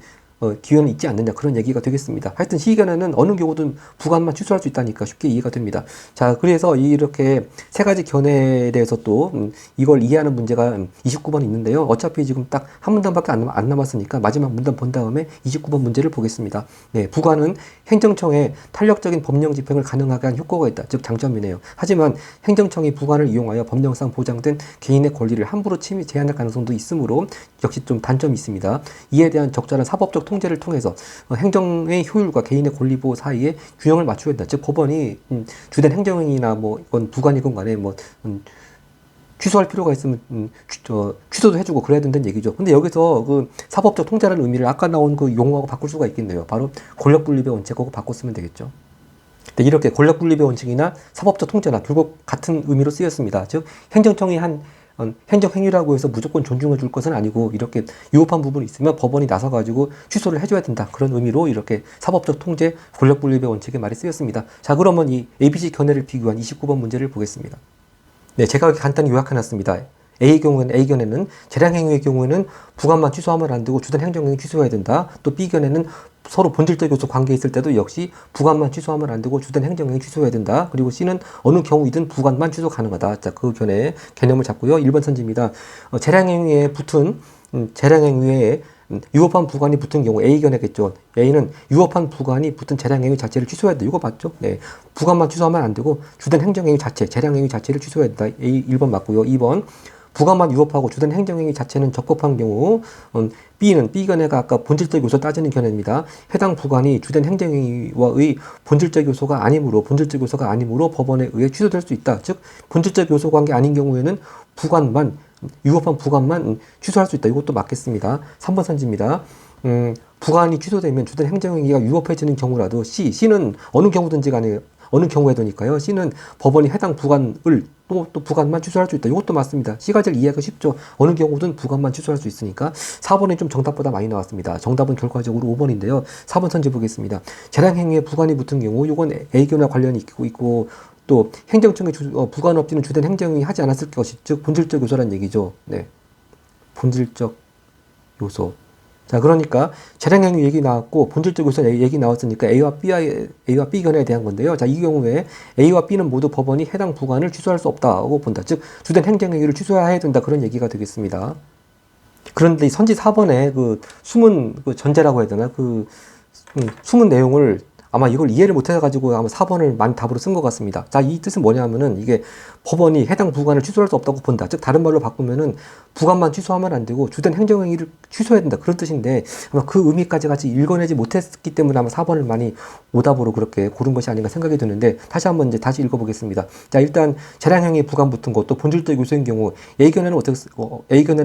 있지 않느냐 그런 얘기가 되겠습니다. 하여튼 시의견에는 어느 경우든 부관만 취소할 수 있다니까 쉽게 이해가 됩니다. 자, 그래서 이렇게 세 가지 견해에 대해서 또 이걸 이해하는 문제가 29번 있는데요. 어차피 지금 딱 한 문단밖에 안 남았으니까 마지막 문단 본 다음에 29번 문제를 보겠습니다. 네, 부관은 행정청에 탄력적인 법령 집행을 가능하게 한 효과가 있다. 즉 장점이네요. 하지만 행정청이 부관을 이용하여 법령상 보장된 개인의 권리를 함부로 제한할 가능성도 있으므로 역시 좀 단점이 있습니다. 이에 대한 적절한 사법적 통제를 통해서 행정의 효율과 개인의 권리 보호 사이에 균형을 맞추어야 된다. 즉 법원이 주된 행정행위나 뭐 이건 부관이건 간에 취소할 필요가 있으면 취소도 해주고 그래야 된다는 얘기죠. 근데 여기서 그 사법적 통제라는 의미를 아까 나온 그 용어하고 바꿀 수가 있겠네요. 바로 권력분립의 원칙하고 바꿔 쓰면 되겠죠. 근데 이렇게 권력분립의 원칙이나 사법적 통제나 결국 같은 의미로 쓰였습니다. 즉 행정청이 한 행정행위라고 해서 무조건 존중해 줄 것은 아니고 이렇게 위법한 부분이 있으면 법원이 나서가지고 취소를 해줘야 된다. 그런 의미로 이렇게 사법적 통제, 권력분립의 원칙의 말이 쓰였습니다. 자, 그러면 이 ABC 견해를 비교한 29번 문제를 보겠습니다. 네, 제가 이렇게 간단히 요약해놨습니다. A견에는 재량행위의 경우에는 부관만 취소하면 안 되고 주된 행정행위 취소해야 된다. 또 B견에는 서로 본질적 요소 관계에 있을 때도 역시 부관만 취소하면 안 되고 주된 행정행위 취소해야 된다. 그리고 C는 어느 경우이든 부관만 취소 가능하다. 자, 그 견해 개념을 잡고요. 1번 선지입니다. 재량행위에 붙은 재량행위에 유법한 부관이 붙은 경우 A견이겠죠. A는 유법한 부관이 붙은 재량행위 자체를 취소해야 돼. 이거 맞죠? 네. 부관만 취소하면 안 되고 주된 행정행위 자체, 재량행위 자체를 취소해야 된다. A 1번 맞고요. 2번 부관만 유법하고 주된 행정행위 자체는 적법한 경우 B는 B견해가 아까 본질적 요소 따지는 견해입니다. 해당 부관이 주된 행정행위와의 본질적 요소가 아니므로 법원에 의해 취소될 수 있다. 즉 본질적 요소 관계 아닌 경우에는 유법한 부관만 취소할 수 있다. 이것도 맞겠습니다. 3번 선지입니다. 부관이 취소되면 주된 행정행위가 위법해지는 경우라도 C는 어느 경우든지 간에 어느 경우에도니까요. C는 법원이 해당 부관을 또 부관만 취소할 수 있다. 이것도 맞습니다. C가 제일 이해가 쉽죠. 어느 경우든 부관만 취소할 수 있으니까 4번이 좀 정답보다 많이 나왔습니다. 정답은 결과적으로 5번인데요. 4번 선지 보겠습니다. 재량행위에 부관이 붙은 경우 이건 A견과 관련이 있고 또 행정청의 부관 없이는 주된 행정이 하지 않았을 것이 즉 본질적 요소란 얘기죠. 네, 본질적 요소. 자, 그러니까 재량행위 얘기 나왔고 본질적 요소 얘기 나왔으니까 A와 B 견해에 대한 건데요. 자, 이 경우에 A와 B는 모두 법원이 해당 부관을 취소할 수 없다고 본다. 즉 주된 행정행위를 취소해야 된다. 그런 얘기가 되겠습니다. 그런데 이 선지 4번에 그 숨은 그 전제라고 해야 되나 숨은 내용을 아마 이걸 이해를 못해가지고 아마 4번을 많이 답으로 쓴 것 같습니다. 자, 이 뜻은 뭐냐면은 이게 법원이 해당 부관을 취소할 수 없다고 본다. 즉 다른 말로 바꾸면은 부관만 취소하면 안 되고 주된 행정행위를 취소해야 된다. 그런 뜻인데 아마 그 의미까지 같이 읽어내지 못했기 때문에 아마 4번을 많이 오답으로 그렇게 고른 것이 아닌가 생각이 드는데 다시 읽어보겠습니다. 자, 일단 재량행위 부관 붙은 것도 본질적 요소인 경우 A견에는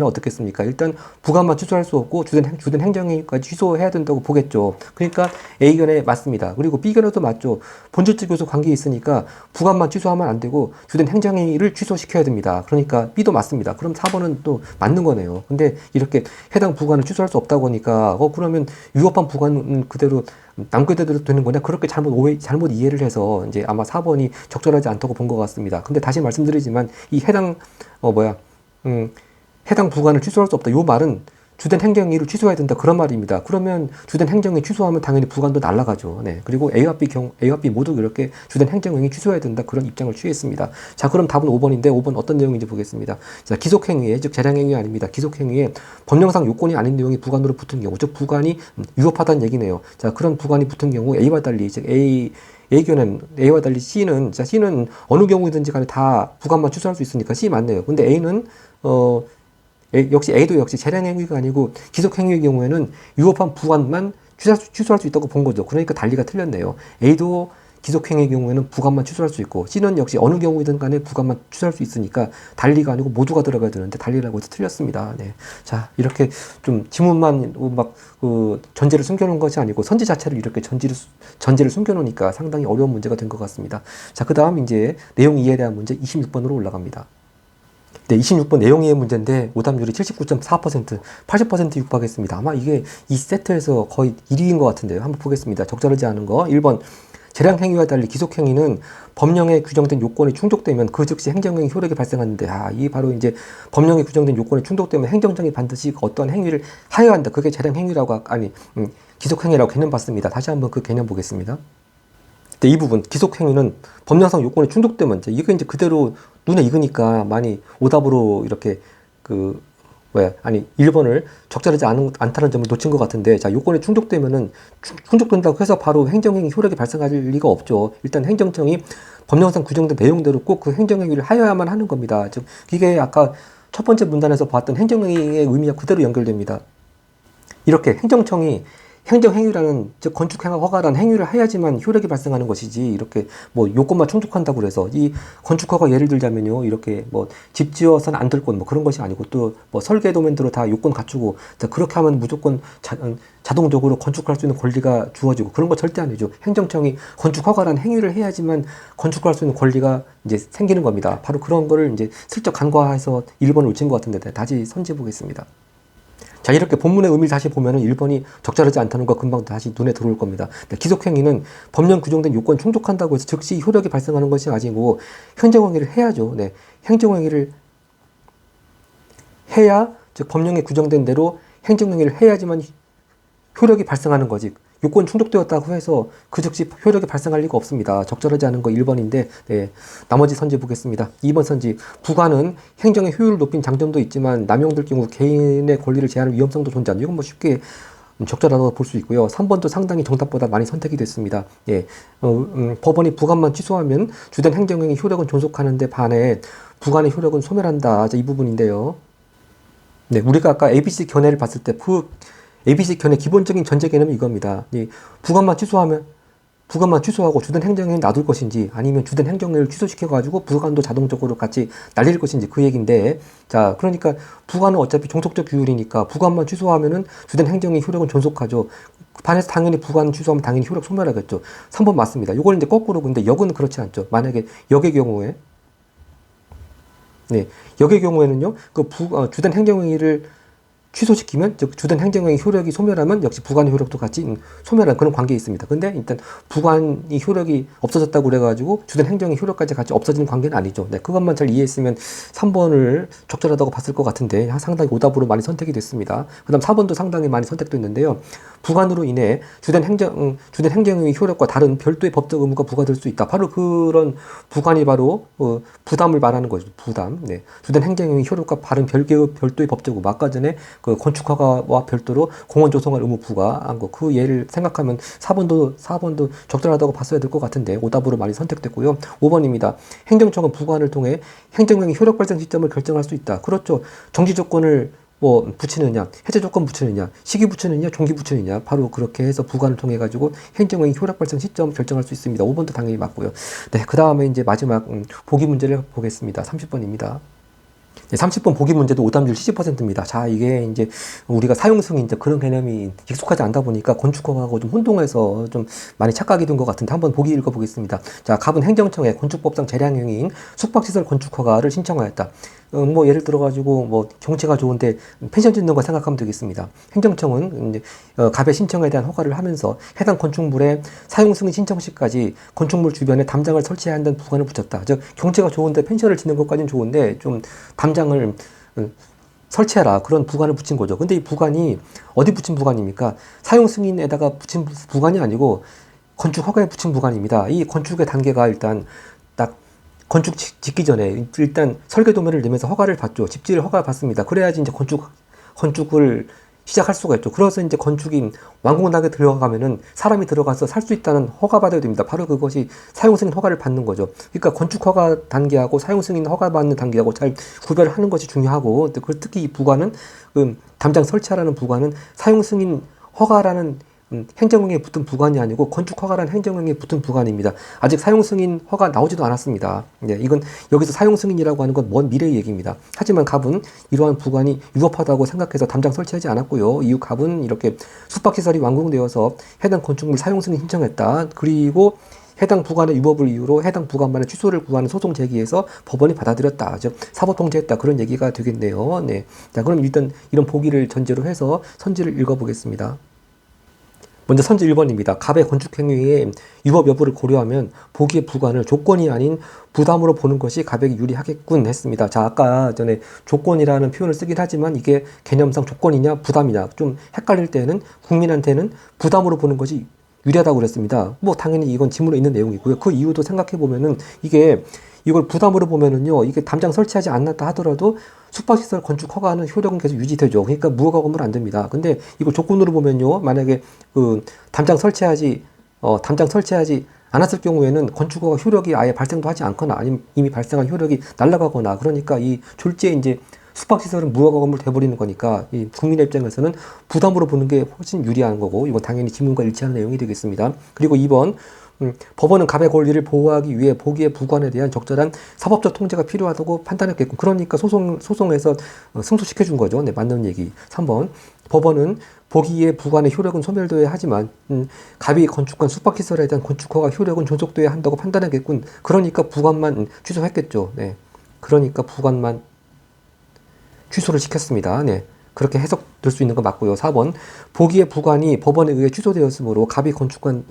어떻겠습니까? 일단 부관만 취소할 수 없고 주된 행정행위까지 취소해야 된다고 보겠죠. 그러니까 A견에 맞습니다. 그리고 B견에도 맞죠. 본질적 요소 관계에 있으니까 부관만 취소하면 안 되고 주된 행정행위를 취소시켜야 됩니다. 그러니까 B도 맞습니다. 그럼 4번은 또 맞는 거네요. 근데 이렇게 해당 부관을 취소할 수 없다고 하니까 그러면 위법한 부관은 그대로 남겨둬도 되는 거냐? 그렇게 잘못 이해를 해서 이제 아마 4번이 적절하지 않다고 본 것 같습니다. 근데 다시 말씀드리지만 이 해당 부관을 취소할 수 없다. 요 말은 주된 행정행위를 취소해야 된다. 그런 말입니다. 그러면 주된 행정행위 취소하면 당연히 부관도 날아가죠. 네. 그리고 A와 B 모두 이렇게 주된 행정행위 취소해야 된다. 그런 입장을 취했습니다. 자, 그럼 답은 5번인데 5번 어떤 내용인지 보겠습니다. 자, 기속행위에, 즉 재량행위 아닙니다. 기속행위에 법령상 요건이 아닌 내용이 부관으로 붙은 경우, 즉 부관이 위법하다는 얘기네요. 자, 그런 부관이 붙은 경우 A와 달리, 즉 A와 달리 C는 어느 경우든지 간에 다 부관만 취소할 수 있으니까 C 맞네요. 근데 A는 A도 역시 재량행위가 아니고 기속행위의 경우에는 위법한 부관만 취소할 수 있다고 본 거죠. 그러니까 달리가 틀렸네요. A도 기속행위의 경우에는 부관만 취소할 수 있고 C는 역시 어느 경우이든 간에 부관만 취소할 수 있으니까 달리가 아니고 모두가 들어가야 되는데 달리라고 해서 틀렸습니다. 네. 자, 이렇게 좀 지문만 전제를 숨겨놓은 것이 아니고 선지 자체를 이렇게 전제를 숨겨놓으니까 상당히 어려운 문제가 된 것 같습니다. 자, 그 다음 이제 내용 이해에 대한 문제 26번으로 올라갑니다. 네, 26번 내용 이해 문제인데 오답률이 79.4%, 80% 육박했습니다. 아마 이게 이 세트에서 거의 1위인 것 같은데요. 한번 보겠습니다. 적절하지 않은 거 1번 재량행위와 달리 기속행위는 법령에 규정된 요건이 충족되면 그 즉시 행정행위 효력이 발생하는데, 이 바로 이제 법령에 규정된 요건이 충족되면 행정청이 반드시 어떠한 행위를 하여야 한다. 그게 재량행위라고, 기속행위라고 개념 받습니다. 다시 한번 그 개념 보겠습니다. 이 부분, 기속행위는 법령상 요건이 충족되면, 이게 이제 그대로 눈에 익으니까 많이 오답으로 이렇게 1번을 적절하지 않다는 점을 놓친 것 같은데, 자, 요건이 충족되면은, 충족된다고 해서 바로 행정행위 효력이 발생할 리가 없죠. 일단 행정청이 법령상 규정된 내용대로 꼭 그 행정행위를 하여야만 하는 겁니다. 즉, 이게 아까 첫 번째 문단에서 봤던 행정행위의 의미와 그대로 연결됩니다. 이렇게 행정청이 행정행위라는, 즉 건축행위 허가라는 행위를 해야지만 효력이 발생하는 것이지, 이렇게 뭐 요건만 충족한다고 그래서, 이 건축허가 예를 들자면요, 이렇게 뭐 집 지어서는 안 될 것, 뭐 그런 것이 아니고, 또 뭐 설계 도면대로 다 요건 갖추고, 그렇게 하면 무조건 자동적으로 건축할 수 있는 권리가 주어지고, 그런 거 절대 아니죠. 행정청이 건축허가라는 행위를 해야지만 건축할 수 있는 권리가 이제 생기는 겁니다. 바로 그런 거를 이제 슬쩍 간과해서 1번을 놓친 것 같은데, 다시 선지해 보겠습니다. 자, 이렇게 본문의 의미를 다시 보면은 1번이 적절하지 않다는 거 금방 다시 눈에 들어올 겁니다. 기속행위는 법령 규정된 요건 충족한다고 해서 즉시 효력이 발생하는 것이 아니고, 행정행위를 해야죠. 네. 행정행위를 해야, 즉 법령에 규정된 대로 행정행위를 해야지만 효력이 발생하는 거지. 요건 충족되었다고 해서 그 즉시 효력이 발생할 리가 없습니다. 적절하지 않은 거 1번인데, 네, 나머지 선지 보겠습니다. 2번 선지, 부과는 행정의 효율을 높인 장점도 있지만 남용될 경우 개인의 권리를 제한할 위험성도 존재한다. 이건 뭐 쉽게 적절하다고 볼 수 있고요. 3번도 상당히 정답보다 많이 선택이 됐습니다. 예, 법원이 부관만 취소하면 주된 행정행위 효력은 존속하는데 반해 부관의 효력은 소멸한다. 이 부분인데요. 네, 우리가 아까 ABC 견해를 봤을 때 ABC 견해 기본적인 전제 개념이 이겁니다. 부관만 취소하고 주된 행정행위를 놔둘 것인지, 아니면 주된 행정행위를 취소시켜가지고 부관도 자동적으로 같이 날릴 것인지, 그 얘기인데, 자, 그러니까 부관은 어차피 종속적 규율이니까 부관만 취소하면은 주된 행정행위 효력은 존속하죠. 반해서 당연히 부관 취소하면 당연히 효력 소멸하겠죠. 3번 맞습니다. 요걸 이제 거꾸로, 근데 역은 그렇지 않죠. 만약에 역의 경우에, 네, 역의 경우에는요, 주된 행정행위를 취소시키면, 즉 주된 행정행위 효력이 소멸하면 역시 부관의 효력도 같이 소멸하는 그런 관계에 있습니다. 근데 일단 부관이 효력이 없어졌다고 그래가지고 주된 행정의 효력까지 같이 없어지는 관계는 아니죠. 네, 그것만 잘 이해했으면 3번을 적절하다고 봤을 것 같은데 상당히 오답으로 많이 선택이 됐습니다. 그 다음 4번도 상당히 많이 선택됐는데요. 부관으로 인해 주된 행정의 효력과 다른 별도의 법적 의무가 부과될 수 있다. 바로 그런 부관이 바로 부담을 말하는 거죠. 부담. 네, 주된 행정의 효력과 다른 별도의 법적 의무. 아까 전에 그 건축허가와 별도로 공원 조성할 의무 부과한 거, 그 예를 생각하면 4번도 적절하다고 봤어야 될 것 같은데 오답으로 많이 선택됐고요. 5번입니다. 행정청은 부관을 통해 행정행위 효력 발생 시점을 결정할 수 있다. 그렇죠. 정지 조건을 뭐 붙이느냐, 해제 조건 붙이느냐, 시기 붙이느냐, 종기 붙이느냐, 바로 그렇게 해서 부관을 통해 가지고 행정행위 효력 발생 시점 결정할 수 있습니다. 5번도 당연히 맞고요. 네, 그 다음에 이제 마지막 보기 문제를 보겠습니다. 30번입니다. 30번 보기 문제도 오답률 70%입니다. 자, 이게 이제 우리가 사용승인 이제 그런 개념이 익숙하지 않다 보니까 건축허가하고 좀 혼동해서 좀 많이 착각이 된 것 같은데 한번 보기 읽어보겠습니다. 자, 갑은 행정청에 건축법상 재량행위인 숙박시설 건축허가를 신청하였다. 뭐 예를 들어가지고 뭐 경치가 좋은데 펜션 짓는 거 생각하면 되겠습니다. 행정청은 이제 갑의 신청에 대한 허가를 하면서 해당 건축물의 사용 승인 신청 시까지 건축물 주변에 담장을 설치해야 한다는 부관을 붙였다. 즉 경치가 좋은데 펜션을 짓는 것까지는 좋은데 좀 담장을 설치해라, 그런 부관을 붙인 거죠. 근데 이 부관이 어디 붙인 부관입니까? 사용 승인에다가 붙인 부관이 아니고 건축 허가에 붙인 부관입니다. 이 건축의 단계가 일단 딱 건축 짓기 전에 일단 설계 도면을 내면서 허가를 받죠. 집지를 허가를 받습니다. 그래야지 이제 건축을 시작할 수가 있죠. 그래서 이제 건축이 완공단에 들어가면은 사람이 들어가서 살 수 있다는 허가 받아야 됩니다. 바로 그것이 사용승인 허가를 받는 거죠. 그러니까 건축 허가 단계하고 사용승인 허가 받는 단계하고 잘 구별하는 것이 중요하고, 특히 이 부관은 담장 설치하라는 부관은 사용승인 허가라는 행정행위에 붙은 부관이 아니고 건축허가라는 행정행위에 붙은 부관입니다. 아직 사용승인 허가 나오지도 않았습니다. 네, 이건 여기서 사용승인이라고 하는 건 먼 미래의 얘기입니다. 하지만 갑은 이러한 부관이 유법하다고 생각해서 담장 설치하지 않았고요. 이후 갑은 이렇게 숙박시설이 완공되어서 해당 건축물 사용승인 신청했다. 그리고 해당 부관의 유법을 이유로 해당 부관만의 취소를 구하는 소송 제기해서 법원이 받아들였다. 즉 사법 통지했다. 그런 얘기가 되겠네요. 네, 자, 그럼 일단 이런 보기를 전제로 해서 선지를 읽어보겠습니다. 먼저 선지 1번입니다. 갑의 건축행위의 위법 여부를 고려하면 보기의 부관을 조건이 아닌 부담으로 보는 것이 갑에게 유리하겠군 했습니다. 자, 아까 전에 조건이라는 표현을 쓰긴 하지만 이게 개념상 조건이냐 부담이냐 좀 헷갈릴 때는 국민한테는 부담으로 보는 것이 유리하다고 그랬습니다. 뭐 당연히 이건 지문에 있는 내용이고요. 그 이유도 생각해 보면은 이걸 부담으로 보면은요, 이게 담장 설치하지 않았다 하더라도 숙박시설 건축 허가는 효력은 계속 유지되죠. 그러니까 무허가 건물 안 됩니다. 근데 이걸 조건으로 보면요, 만약에 그 담장 설치하지 않았을 경우에는 건축 허가 효력이 아예 발생도 하지 않거나 아니면 이미 발생한 효력이 날아가거나 그러니까 이 졸지에 이제 숙박시설은 무허가 건물 돼버리는 거니까 이 국민의 입장에서는 부담으로 보는 게 훨씬 유리한 거고 이건 당연히 지문과 일치하는 내용이 되겠습니다. 그리고 2번 법원은 갑의 권리를 보호하기 위해 보기의 부관에 대한 적절한 사법적 통제가 필요하다고 판단했겠고 그러니까 소송에서 승소시켜 준 거죠. 네, 맞는 얘기. 3번 법원은 보기의 부관의 효력은 소멸되어야 하지만 갑이 건축한 숙박시설에 대한 건축허가 효력은 존속되어야 한다고 판단했겠군. 그러니까 부관만 취소했겠죠. 네, 그러니까 부관만 취소를 시켰습니다. 네. 그렇게 해석될 수 있는 거 맞고요. 4번 보기의 부관이 법원에 의해 취소되었으므로 갑이 건축한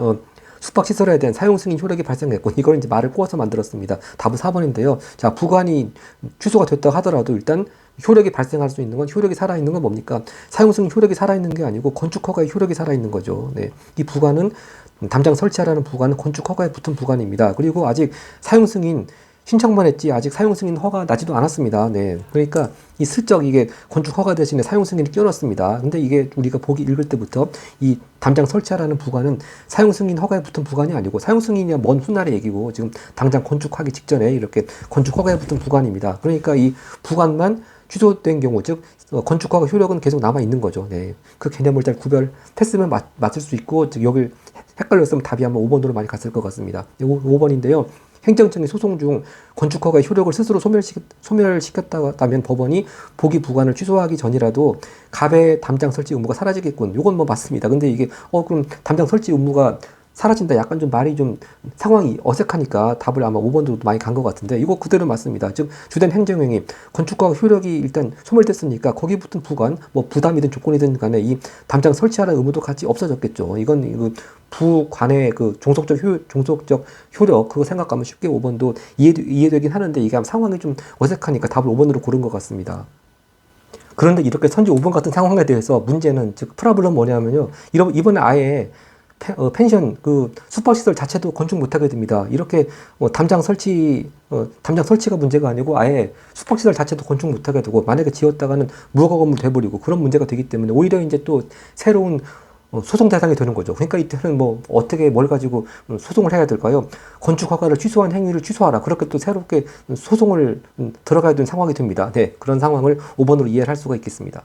숙박시설에 대한 사용 승인 효력이 발생했고 이걸 이제 말을 꼬아서 만들었습니다. 답은 4번인데요. 자, 부관이 취소가 됐다 하더라도 일단 효력이 발생할 수 있는 건 효력이 살아있는 건 뭡니까? 사용 승인 효력이 살아있는 게 아니고 건축 허가의 효력이 살아있는 거죠. 네. 이 부관은 담장 설치하라는 부관은 건축 허가에 붙은 부관입니다. 그리고 아직 사용 승인 신청만 했지 아직 사용 승인 허가 나지도 않았습니다. 네. 그러니까 이 슬쩍 이게 건축 허가 대신에 사용 승인을 끼워넣습니다. 근데 이게 우리가 보기 읽을 때부터 이 담장 설치하라는 부관은 사용 승인 허가에 붙은 부관이 아니고 사용 승인이야 먼 훗날의 얘기고 지금 당장 건축하기 직전에 이렇게 건축 허가에 붙은 부관입니다. 그러니까 이 부관만 취소된 경우 즉 건축 허가 효력은 계속 남아 있는 거죠. 네. 그 개념을 잘 구별했으면 맞을 수 있고 즉 여길 헷갈렸으면 답이 아마 5번으로 많이 갔을 것 같습니다. 5번인데요. 행정청의 소송 중 건축허가의 효력을 스스로 소멸시켰다면 법원이 보기 부관을 취소하기 전이라도 갑의 담장 설치 의무가 사라지겠군. 이건 뭐 맞습니다. 근데 이게 그럼 담장 설치 의무가 사라진다. 약간 좀 말이 좀 상황이 어색하니까 답을 아마 5번으로 많이 간 것 같은데 이거 그대로 맞습니다. 즉 주된 행정행위 건축허가 효력이 일단 소멸됐으니까 거기 붙은 부관 뭐 부담이든 조건이든 간에 이 담장 설치하라는 의무도 같이 없어졌겠죠. 이건 부관의 그 종속적 효력 그거 생각하면 쉽게 5번도 이해되긴 하는데 이게 상황이 좀 어색하니까 답을 5번으로 고른 것 같습니다. 그런데 이렇게 선지 5번 같은 상황에 대해서 문제는 즉 프라블럼 뭐냐면요. 이번에 아예 펜션 숙박시설 자체도 건축 못하게 됩니다. 이렇게 담장 설치가 문제가 아니고 아예 숙박시설 자체도 건축 못하게 되고 만약에 지었다가는 무허가 건물 돼버리고 그런 문제가 되기 때문에 오히려 이제 또 새로운 소송 대상이 되는 거죠. 그러니까 이때는 뭘 가지고 소송을 해야 될까요? 건축 허가를 취소한 행위를 취소하라. 그렇게 또 새롭게 소송을 들어가야 되는 상황이 됩니다. 네, 그런 상황을 5번으로 이해를 할 수가 있겠습니다.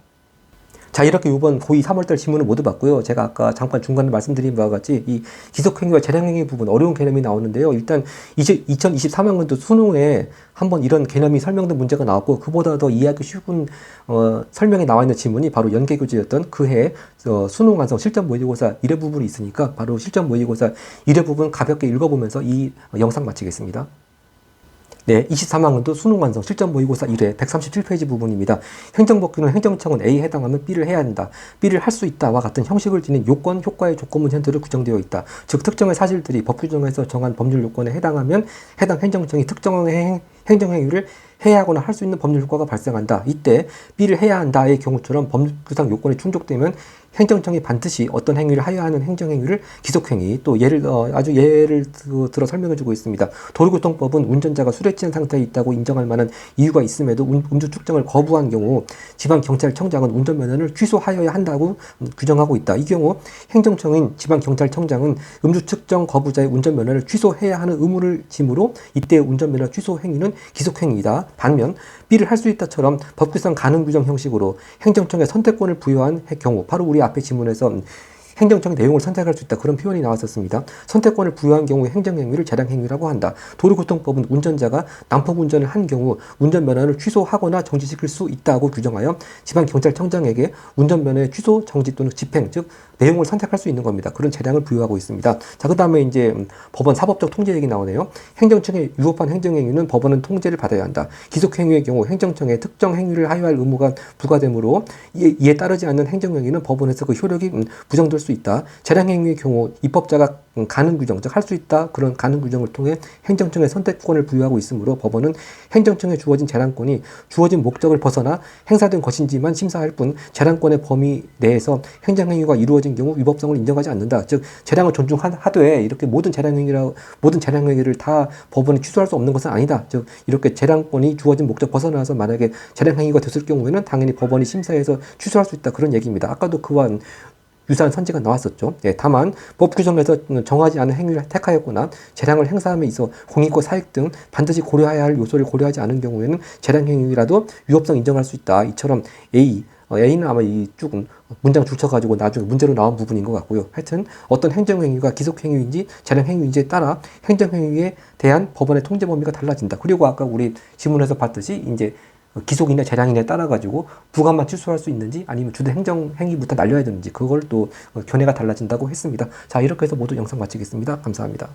자, 이렇게 이번 고2 3월달 지문을 모두 봤고요. 제가 아까 잠깐 중간에 말씀드린 바와 같이 이 기속행위와 재량행위 부분 어려운 개념이 나오는데요. 일단 2023학년도 수능에 한번 이런 개념이 설명된 문제가 나왔고 그보다 더 이해하기 쉬운 설명이 나와 있는 지문이 바로 연계교재였던 그해 수능 완성 실전 모의고사 1회 부분이 있으니까 바로 실전 모의고사 1회 부분 가볍게 읽어보면서 이 영상 마치겠습니다. 네, 23학년도 수능 완성 실전 모의고사 1회 137페이지 부분입니다. 행정법규는 행정청은 A에 해당하면 B를 해야 한다. B를 할 수 있다와 같은 형식을 지닌 요건, 효과의 조건문 현도로 규정되어 있다. 즉 특정의 사실들이 법 규정에서 정한 법률 요건에 해당하면 해당 행정청이 특정의 행정행위를 해야 하거나 할 수 있는 법률 효과가 발생한다. 이때 B를 해야 한다의 경우처럼 법규상 요건이 충족되면 행정청이 반드시 어떤 행위를 하여야 하는 행정행위를 기속행위 또 아주 예를 들어 설명해주고 있습니다. 도로교통법은 운전자가 술에 취한 상태에 있다고 인정할 만한 이유가 있음에도 음주 측정을 거부한 경우 지방경찰청장은 운전면허를 취소하여야 한다고 규정하고 있다. 이 경우 행정청인 지방경찰청장은 음주 측정 거부자의 운전면허를 취소해야 하는 의무를 지므로 이때 운전면허 취소 행위는 기속행위이다. 반면 B를 할 수 있다처럼 법규상 가능 규정 형식으로 행정청에 선택권을 부여한 경우 바로 우리 앞에 지문에서 행정청의 내용을 선택할 수 있다. 그런 표현이 나왔었습니다. 선택권을 부여한 경우에 행정행위를 재량행위라고 한다. 도로교통법은 운전자가 난폭 운전을 한 경우 운전면허를 취소하거나 정지시킬 수 있다고 규정하여 지방경찰청장에게 운전면허의 취소, 정지 또는 집행, 즉 내용을 선택할 수 있는 겁니다. 그런 재량을 부여하고 있습니다. 자, 그 다음에 이제 법원 사법적 통제 얘기 나오네요. 행정청의 위법한 행정행위는 법원은 통제를 받아야 한다. 기속행위의 경우 행정청에 특정 행위를 하여할 의무가 부과되므로 이에 따르지 않는 행정행위는 법원에서 그 효력이 부정될 수 수 있다. 재량행위의 경우 입법자가 가능 규정, 즉 할 수 있다. 그런 가능 규정을 통해 행정청에 선택권을 부여하고 있으므로 법원은 행정청에 주어진 재량권이 주어진 목적을 벗어나 행사된 것인지만 심사할 뿐 재량권의 범위 내에서 행정행위가 이루어진 경우 위법성을 인정하지 않는다. 즉 재량을 존중하되 이렇게 모든 재량행위를 다 법원이 취소할 수 없는 것은 아니다. 즉 이렇게 재량권이 주어진 목적 벗어나서 만약에 재량행위가 됐을 경우에는 당연히 법원이 심사해서 취소할 수 있다. 그런 얘기입니다. 아까도 그와 유사한 선지가 나왔었죠. 예, 다만 법 규정에서 정하지 않은 행위를 택하였거나 재량을 행사함에 있어 공익과 사익 등 반드시 고려해야 할 요소를 고려하지 않은 경우에는 재량 행위라도 위법성 인정할 수 있다. 이처럼 A는 아마 이 쭉 문장 줄쳐가지고 나중에 문제로 나온 부분인 것 같고요. 하여튼 어떤 행정행위가 기속행위인지 재량행위인지에 따라 행정행위에 대한 법원의 통제 범위가 달라진다. 그리고 아까 우리 지문에서 봤듯이 이제 기속이나 재량이냐에 따라 가지고 부관만 취소할 수 있는지 아니면 주된 행정행위부터 날려야 되는지 그걸 또 견해가 달라진다고 했습니다. 자, 이렇게 해서 모두 영상 마치겠습니다. 감사합니다.